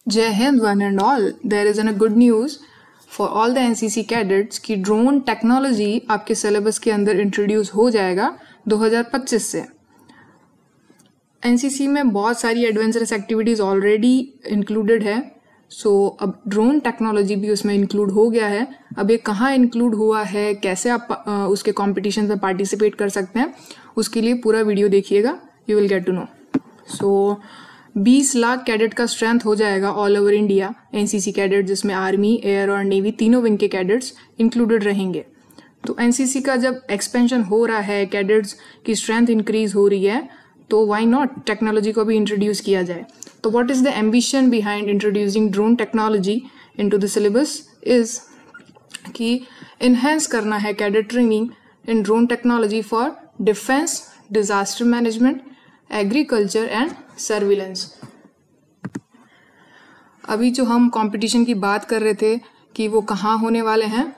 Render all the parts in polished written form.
Jai Hind one and all. There is a good news for all the NCC cadets कि drone technology आपके syllabus के अंदर introduce हो जाएगा 2025 से। NCC में बहुत सारी एडवेंचरस एक्टिविटीज़ ऑलरेडी इंक्लूडेड है, सो अब ड्रोन टेक्नोलॉजी भी उसमें इंक्लूड हो गया है। अब ये कहाँ इंक्लूड हुआ है, कैसे आप उसके कॉम्पिटिशन में पार्टिसिपेट कर सकते हैं, उसके लिए पूरा वीडियो देखिएगा, you will get to know. So 20 lakh cadet का स्ट्रेंथ हो जाएगा all over India NCC cadet, जिसमें आर्मी, एयर और नेवी तीनों विंग के कैडेट्स इंक्लूडेड रहेंगे। तो एनसीसी का जब एक्सपेंशन हो रहा है, कैडेट्स की स्ट्रेंथ इंक्रीज हो रही है, तो वाई नॉट टेक्नोलॉजी को भी इंट्रोड्यूस किया जाए। तो what is the ambition behind introducing drone technology into the syllabus is कि इन्हेंस करना है cadet training in drone technology for defence, disaster management, agriculture and surveillance. अभी जो हम कंपटीशन की बात कर रहे थे कि वो कहाँ होने वाले हैं,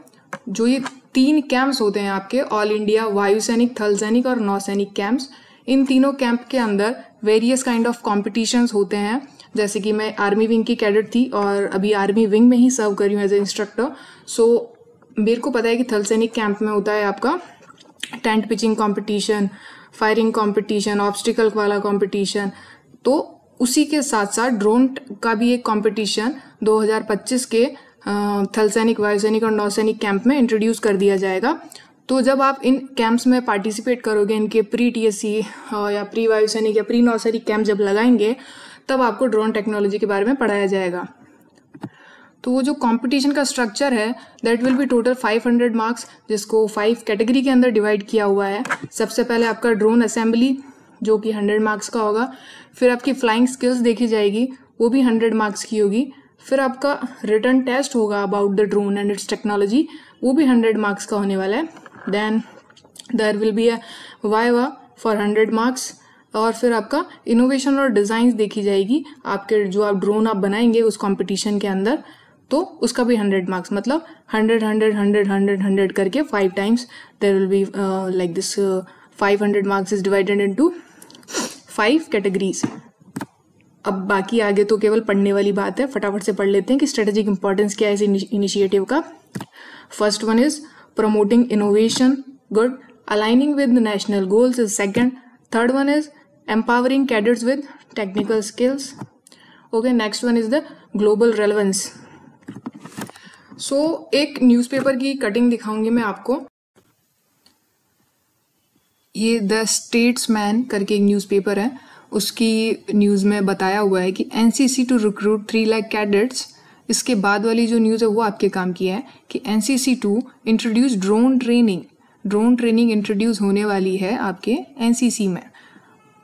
जो ये 3 कैंप्स होते हैं आपके ऑल इंडिया वायुसैनिक, थल सैनिक और नौसैनिक कैंप्स, इन तीनों कैंप के अंदर वेरियस काइंड ऑफ कॉम्पिटिशन्स होते हैं। जैसे कि मैं आर्मी विंग की कैडेट थी और अभी आर्मी विंग में ही सर्व कर रही हूँ एज ए इंस्ट्रक्टर। सो मेरे को पता है कि थल सैनिक कैंप में होता है आपका tent pitching competition, firing competition, obstacle वाला कॉम्पिटिशन। तो उसी के साथ साथ ड्रोन का भी एक कॉम्पिटिशन 2025 के थल सैनिक, वायुसैनिक और नौसैनिक कैंप में इंट्रोड्यूस कर दिया जाएगा। तो जब आप इन कैंप्स में पार्टिसिपेट करोगे, इनके प्री टीएससी या प्री वायुसैनिक या प्री नौसैनिक कैंप जब लगाएंगे, तब आपको ड्रोन टेक्नोलॉजी के बारे में पढ़ाया जाएगा। तो वो जो कंपटीशन का स्ट्रक्चर है that will be total 500 marks, जिसको 5 कैटेगरी के अंदर डिवाइड किया हुआ है। सबसे पहले आपका ड्रोन असेंबली जो कि 100 मार्क्स का होगा, फिर आपकी फ्लाइंग स्किल्स देखी जाएगी, वो भी 100 मार्क्स की होगी, फिर आपका रिटन टेस्ट होगा about the drone and its technology, वो भी 100 मार्क्स का होने वाला है। Then there will be a viva for 100 marks, और फिर आपका इनोवेशन और डिज़ाइंस देखी जाएगी आपके, जो आप ड्रोन आप बनाएंगे उस कॉम्पिटिशन के अंदर, तो उसका भी 100 मार्क्स, मतलब 100 100 100 100 100 करके 5 times there will be like this 500 marks is divided into 5 categories. अब बाकी आगे तो केवल पढ़ने वाली बात है, फटाफट से पढ़ लेते हैं कि स्ट्रेटेजिक इंपॉर्टेंस क्या है इस इनिशिएटिव का। First one is promoting innovation, good. Aligning with national goals is second. Third one is empowering cadets with technical skills. Okay, next one is the global relevance. So एक newspaper की cutting दिखाऊंगी मैं आपको। ये the statesman करके एक newspaper है, उसकी न्यूज़ में बताया हुआ है कि NCC to recruit 3 lakh cadets. इसके बाद वाली जो न्यूज़ है वो आपके काम की है कि NCC to introduce drone training. Drone training introduce होने वाली है आपके एनसीसी में।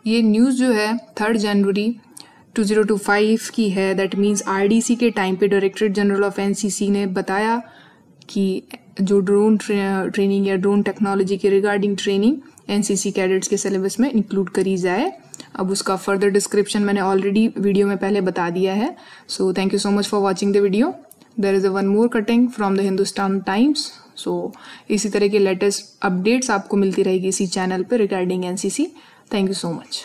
ये न्यूज़ जो है 3 जनवरी 2025 की है। दैट मीन्स आरडीसी के टाइम पे डायरेक्टरेट जनरल ऑफ एनसीसी ने बताया कि जो ड्रोन ट्रेनिंग या ड्रोन टेक्नोलॉजी के रिगार्डिंग ट्रेनिंग एनसीसी कैडेट्स के सिलेबस में इंक्लूड करी जाए। अब उसका फर्दर डिस्क्रिप्शन मैंने ऑलरेडी वीडियो में पहले बता दिया है। So thank you so much for watching the video. There is a one more cutting from the Hindustan Times. So इसी तरह के लेटेस्ट अपडेट्स आपको मिलती रहेगी इसी चैनल पर regarding NCC. Thank you so much.